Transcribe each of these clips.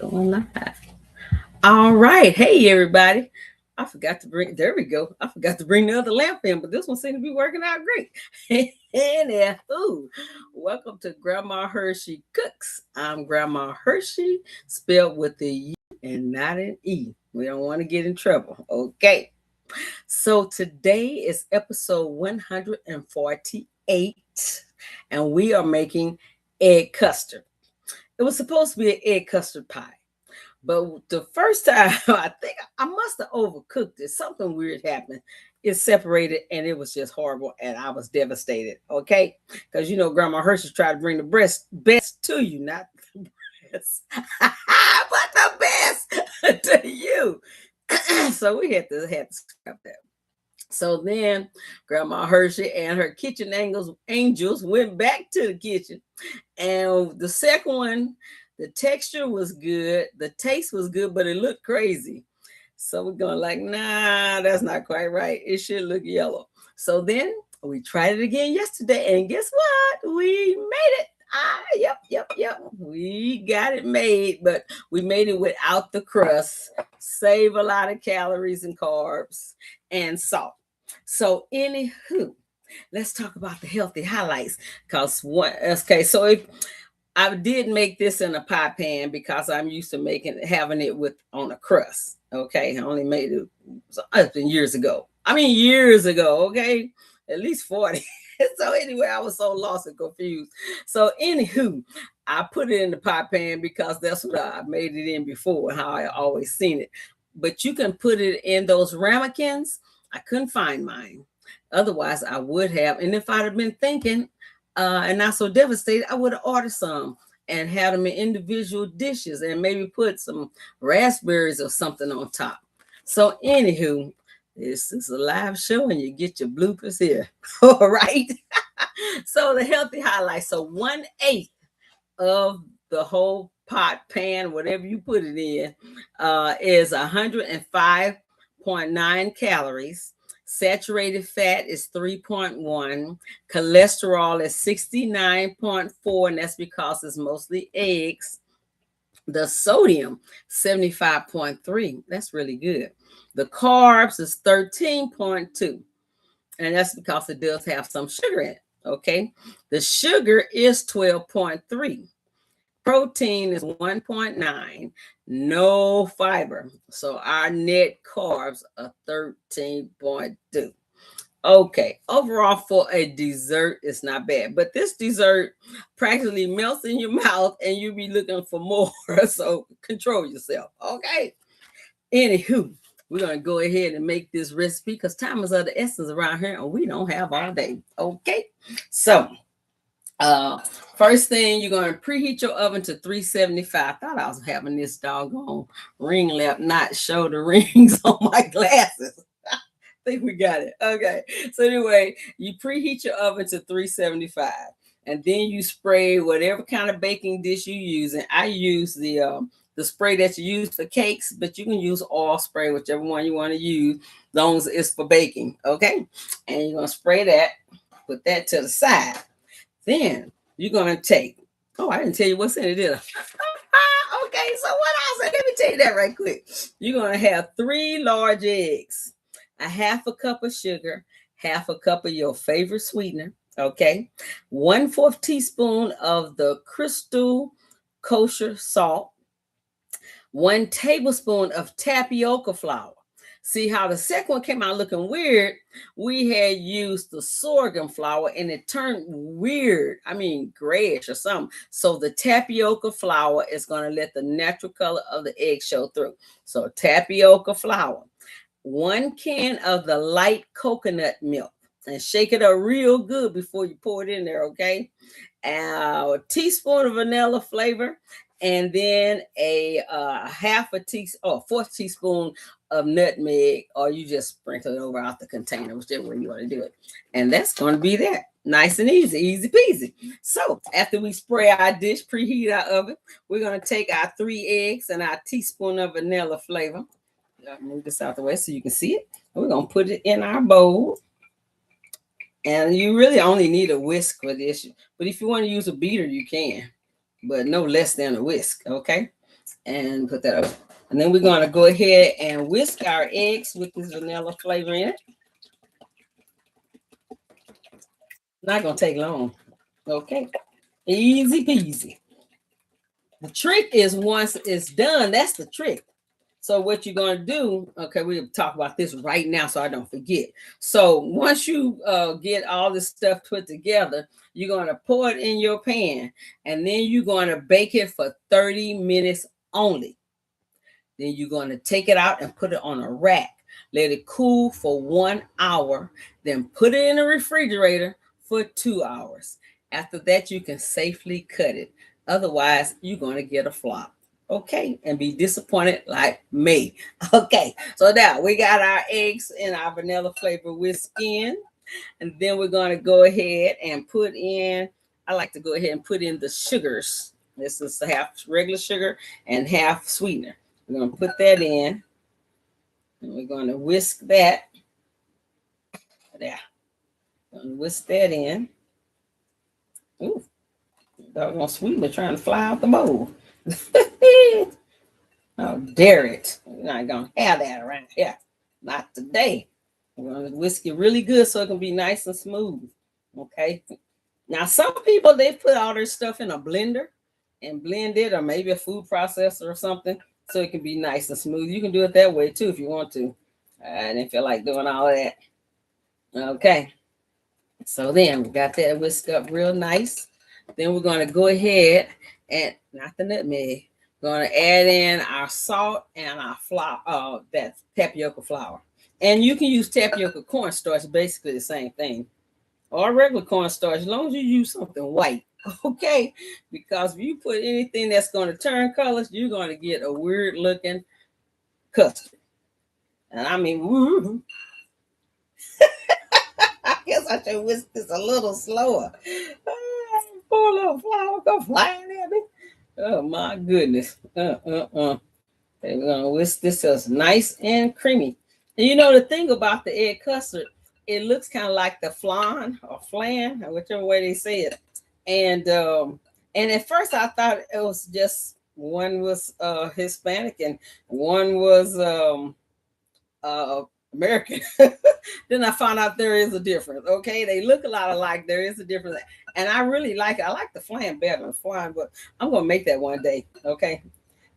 Going live. All right. Hey, everybody. I forgot to bring, there we go. I forgot to bring the other lamp in, but this one seems to be working out great. Anywho, welcome to Grandma Hershey Cooks. I'm Grandma Hershey, spelled with the U and not an E. We don't want to get in trouble. Okay. So today is episode 148, and we are making egg custard. It was supposed to be an egg custard pie. But the first time, I think I must have overcooked it. Something weird happened. It separated and it was just horrible. And I was devastated. Okay. Because, Grandma Hershey tried to bring the best to you, not the best, but the best to you. So we had to scrap that. So then Grandma Hershey and her kitchen angels went back to the kitchen. And the second one, the texture was good. The taste was good, but it looked crazy. So we're going like, nah, that's not quite right. It should look yellow. So then we tried it again yesterday. And guess what? We made it. Yep. We got it made, but we made it without the crust. Save a lot of calories and carbs and salt. So anywho, let's talk about the healthy highlights. So if I did make this in a pie pan because I'm used to having it on a crust. Okay, I only made it's been years ago. Years ago. Okay, at least 40. So anyway, I was so lost and confused. So anywho, I put it in the pie pan because that's what I made it in before, how I always seen it. But you can put it in those ramekins. I couldn't find mine. Otherwise, I would have. And if I'd have been thinking and not so devastated, I would have ordered some and had them in individual dishes and maybe put some raspberries or something on top. So anywho, this is a live show and you get your bloopers here. All right. So the healthy highlights. So 1/8 of the whole pot, pan, whatever you put it in, is 105.9 calories. Saturated fat is 3.1. Cholesterol is 69.4, and that's because it's mostly eggs. The sodium, 75.3. That's really good. The carbs is 13.2, and that's because it does have some sugar in it. Okay. The sugar is 12.3. Protein is 1.9, no fiber. So our net carbs are 13.2. Okay, overall for a dessert, it's not bad. But this dessert practically melts in your mouth and you'll be looking for more. So control yourself. Okay. Anywho, we're going to go ahead and make this recipe because time is of the essence around here and we don't have all day. Okay. So first thing, you're going to preheat your oven to 375. I thought I was having this doggone ring lamp not show the rings on my glasses. I think we got it. Okay. So anyway, you preheat your oven to 375. And then you spray whatever kind of baking dish you use. And I use the spray that you use for cakes, but you can use oil spray, whichever one you want to use, as long as it's for baking. Okay. And you're going to spray that, put that to the side. Then you're going to take, I didn't tell you what's in it, did I? Okay, so what else? Let me tell you that right quick. You're going to have 3 large eggs, a half a cup of sugar, half a cup of your favorite sweetener, okay? 1/4 teaspoon of the crystal kosher salt, 1 tablespoon of tapioca flour. See how the second one came out looking weird? We had used the sorghum flour and it turned weird. Grayish or something. So the tapioca flour is going to let the natural color of the egg show through. So tapioca flour, 1 can of the light coconut milk, and shake it up real good before you pour it in there, okay? A teaspoon of vanilla flavor, and then a 1/4 teaspoon of nutmeg, or you just sprinkle it over out the container, whichever way you want to do it. And that's going to be that. Nice and easy peasy. So after we spray our dish, preheat our oven, we're going to take our 3 eggs and our teaspoon of vanilla flavor. I'll move this out the way so you can see it. We're going to put it in our bowl. And you really only need a whisk for this. But if you want to use a beater, you can. But no less than a whisk, okay? and put that up. And then we're going to go ahead and whisk our eggs with this vanilla flavor in it. Not going to take long. Okay. Easy peasy. The trick is once it's done, that's the trick. So what you're going to do, okay, we'll talk about this right now so I don't forget. So once you get all this stuff put together, you're going to pour it in your pan, and then you're going to bake it for 30 minutes only. Then you're going to take it out and put it on a rack. Let it cool for 1 hour. Then put it in the refrigerator for 2 hours. After that, you can safely cut it. Otherwise, you're going to get a flop. Okay, and be disappointed like me. Okay, so now we got our eggs in our vanilla flavor whisk in, and then we're going to go ahead and put in, I like to go ahead and put in the sugars. This is half regular sugar and half sweetener. We're going to put that in, and we're going to whisk that. There. Going to whisk that in. Ooh, doggone sweetener trying to fly out the bowl. Oh, dare it. We're not going to have that around here. Not today. We're going to whisk it really good so it can be nice and smooth. Okay. Now, some people, they put all their stuff in a blender and blend it, or maybe a food processor or something, so it can be nice and smooth. You can do it that way too if you want to. I didn't feel like doing all of that. Okay. So then we got that whisked up real nice. Then we're going to go ahead and, not the nutmeg, going to add in our salt and our flour, that tapioca flour. And you can use tapioca cornstarch, basically the same thing, or regular cornstarch, as long as you use something white, okay? Because if you put anything that's going to turn colors, you're going to get a weird looking custard. And I mean, woo. I guess I should whisk this a little slower. Poor little flour go flying at me. Oh my goodness. Okay, we're gonna whisk this as nice and creamy. And you know the thing about the egg custard, it looks kind of like the flan or flan, or whichever way they say it. And at first I thought it was just one was Hispanic and one was American. Then I found out there is a difference. Okay, they look a lot alike. There is a difference, and I really like it. I like the flan better than flan, but I'm gonna make that one day. Okay,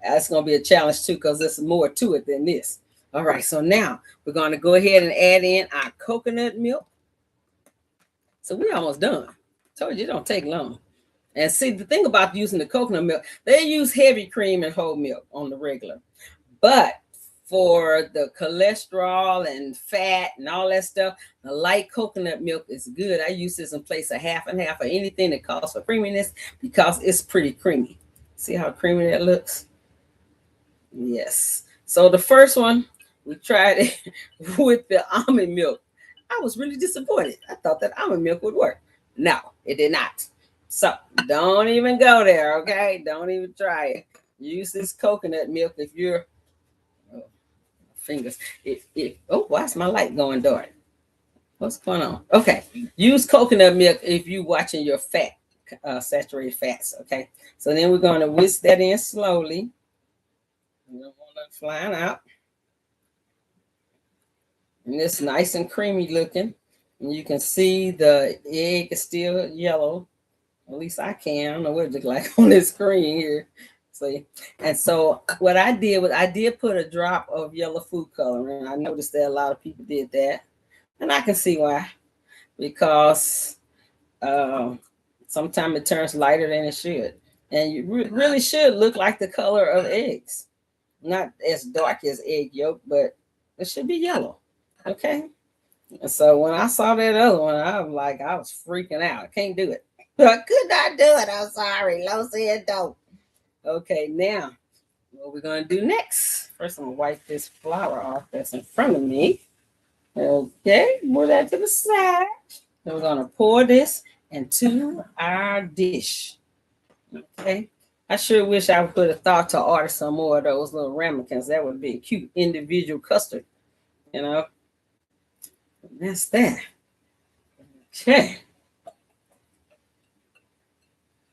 that's gonna be a challenge too, because there's more to it than this. All right, so now we're gonna go ahead and add in our coconut milk. So we're almost done. Told you it don't take long. And see, the thing about using the coconut milk, they use heavy cream and whole milk on the regular, but for the cholesterol and fat and all that stuff, the light coconut milk is good. I use this in place of half and half or anything that calls for creaminess, because it's pretty creamy. See how creamy that looks? Yes. So the first one, we tried it with the almond milk. I was really disappointed. I thought that almond milk would work. No, it did not. So don't even go there, okay? Don't even try it. Use this coconut milk if you're fingers. Oh, why's my light going dark? What's going on? Okay, use coconut milk if you're watching your fat, saturated fats. Okay, so then we're going to whisk that in slowly. We don't want it flying out. And it's nice and creamy looking. And you can see the egg is still yellow. At least I can. I don't know what it looks like on this screen here. See, and so what I did was I did put a drop of yellow food coloring. I noticed that a lot of people did that, and I can see why, because sometimes it turns lighter than it should, and you really should look like the color of eggs, not as dark as egg yolk, but it should be yellow. Okay, and so when I saw that other one, I was freaking out. I can't do it. I could not do it. I'm sorry. Lo said don't. Okay, now what we're going to do next. First, I'm going to wipe this flour off that's in front of me. Okay, move that to the side. Then we're going to pour this into our dish. Okay, I sure wish I would have thought to order some more of those little ramekins. That would be a cute individual custard, you know. And that's that. Okay.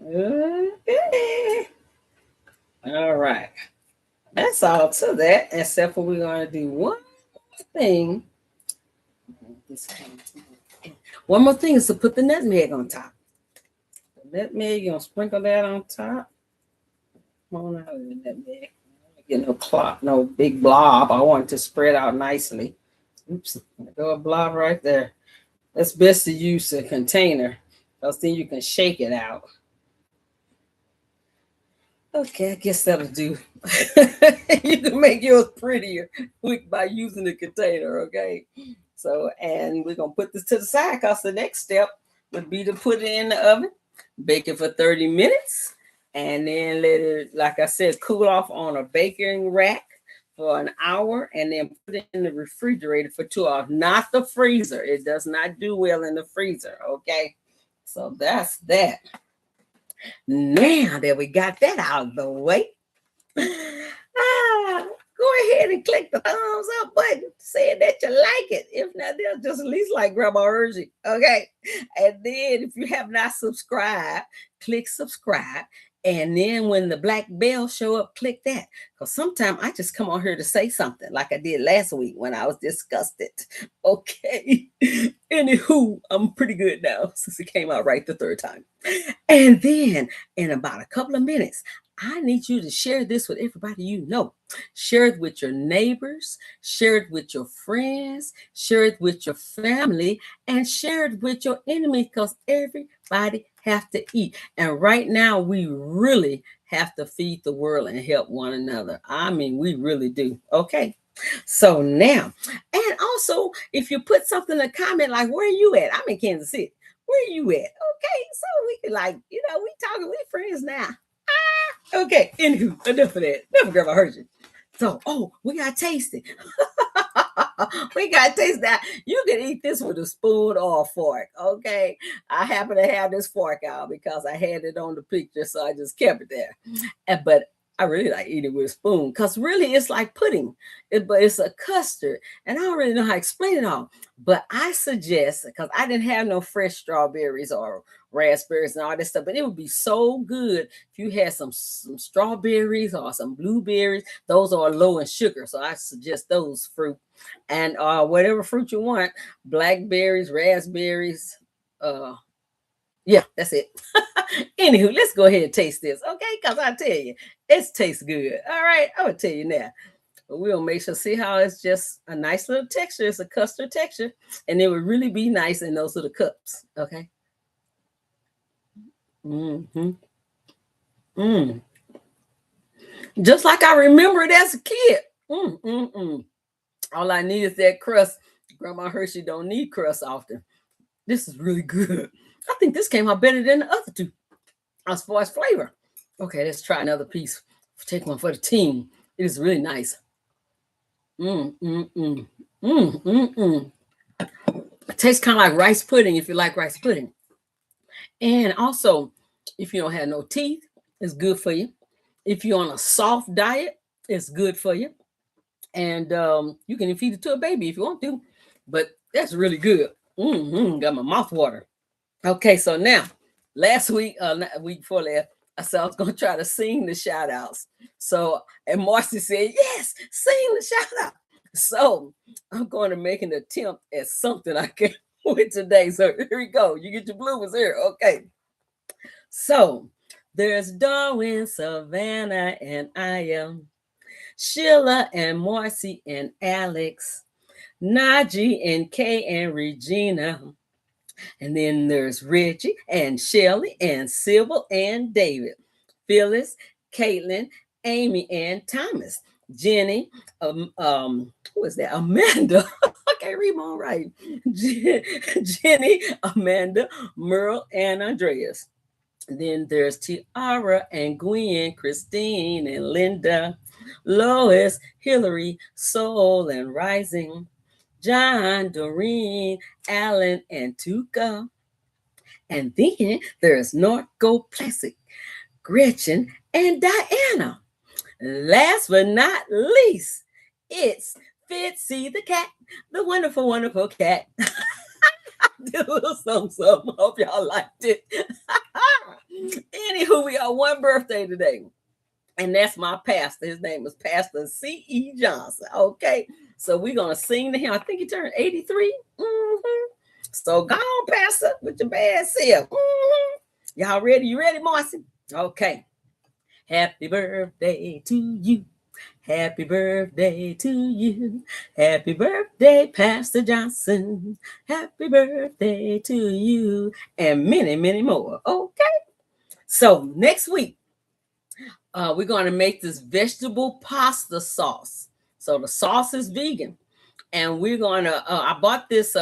Okay. All right. That's all to that, except for we're going to do one thing. One more thing is to put the nutmeg on top. The nutmeg, you're going to sprinkle that on top. Come on out of the nutmeg. Get no clot, no big blob. I want it to spread out nicely. Oops, there go a blob right there. That's best to use a container, because then you can shake it out. Okay, I guess that'll do. You can make yours prettier by using the container, okay? So, and we're going to put this to the side, because the next step would be to put it in the oven, bake it for 30 minutes, and then let it, like I said, cool off on a baking rack for an hour, and then put it in the refrigerator for 2 hours, not the freezer. It does not do well in the freezer, okay? So that's that. Now that we got that out of the way, go ahead and click the thumbs up button saying that you like it. If not, they'll just at least like Grandma Hershey. Okay. And then if you have not subscribed, click subscribe. And then when the black bell show up, click that. Because sometimes I just come on here to say something like I did last week when I was disgusted. Okay. Anywho, I'm pretty good now since it came out right the third time. And then in about a couple of minutes, I need you to share this with everybody you know. Share it with your neighbors, share it with your friends, share it with your family, and share it with your enemies, because everybody have to eat. And right now, we really have to feed the world and help one another. I mean, we really do. Okay. So now, and also, if you put something in the comment like, where are you at? I'm in Kansas City. Where are you at? Okay. So we can we talking, we friends now. Okay, anywho, enough of that. Never Grandma Hershey. So, we got to taste it. We got to taste that. You can eat this with a spoon or a fork, okay? I happen to have this fork out because I had it on the picture, so I just kept it there. But I really like eating with a spoon, because really it's like pudding, but it's a custard. And I don't really know how to explain it all. But I suggest, because I didn't have no fresh strawberries or raspberries and all this stuff, but it would be so good if you had some strawberries or some blueberries. Those are low in sugar, so I suggest those fruit. And whatever fruit you want, blackberries, raspberries, yeah, that's it. Anywho, let's go ahead and taste this, okay? Because I tell you, it tastes good. All right, I'm going to tell you now. We'll make sure, see how it's just a nice little texture. It's a custard texture, and it would really be nice in those little cups, okay? Just like I remember it as a kid. All I need is that crust. Grandma Hershey don't need crust often. This is really good. I think this came out better than the other two as far as flavor. Okay, let's try another piece. Take one for the team. It is really nice. It tastes kind of like rice pudding if you like rice pudding. And also, if you don't have no teeth, it's good for you. If you're on a soft diet, it's good for you. And you can feed it to a baby if you want to. But that's really good. Got my mouth water. Okay, so now, last week, week before last, I said I was going to try to sing the shout outs. So, and Marcy said, yes, sing the shout out. So, I'm going to make an attempt at something I can with today. So, here we go. You get your blue ones here. Okay. So, there's Darwin, Savannah, and I am Sheila, and Marcy, and Alex, Najee, and Kay, and Regina. And then there's Reggie and Shelly and Sybil and David, Phyllis, Caitlin, Amy, and Thomas, Jenny, who is that? Amanda. I can't read my own right. Jenny, Amanda, Merle, and Andreas. Then there's Tiara and Gwen, Christine and Linda, Lois, Hillary, Soul and Rising, John, Doreen, Alan, and Tuka. And then there's North Go Classic, Gretchen, and Diana. Last but not least, it's Fitzy the cat, the wonderful, wonderful cat. Did a little something. Hope y'all liked it. Anywho, we got one birthday today. And that's my pastor. His name is Pastor C.E. Johnson. Okay. So we're going to sing to him. I think he turned 83. So go on, Pastor, with your bad self. Y'all ready? You ready, Marcy? Okay. Happy birthday to you. Happy birthday to you. Happy birthday, Pastor Johnson. Happy birthday to you. And many, many more. Okay. So next week, we're going to make this vegetable pasta sauce. So the sauce is vegan. And we're going to, I bought this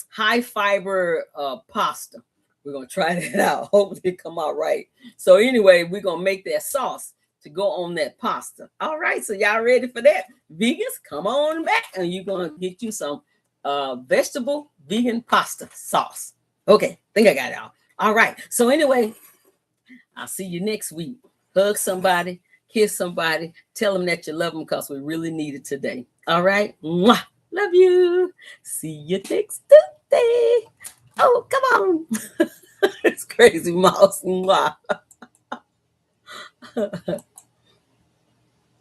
high fiber pasta. We're going to try that out. Hopefully it come out right. So anyway, we're going to make that sauce to go on that pasta. All right. So y'all ready for that? Vegans, come on back. And you're going to get you some vegetable vegan pasta sauce. Okay. I think I got it all. All right. So anyway, I'll see you next week. Hug somebody, kiss somebody, tell them that you love them because we really need it today. All right? Mwah. Love you. See you next Tuesday. Oh, come on. It's crazy, mouse. Mwah.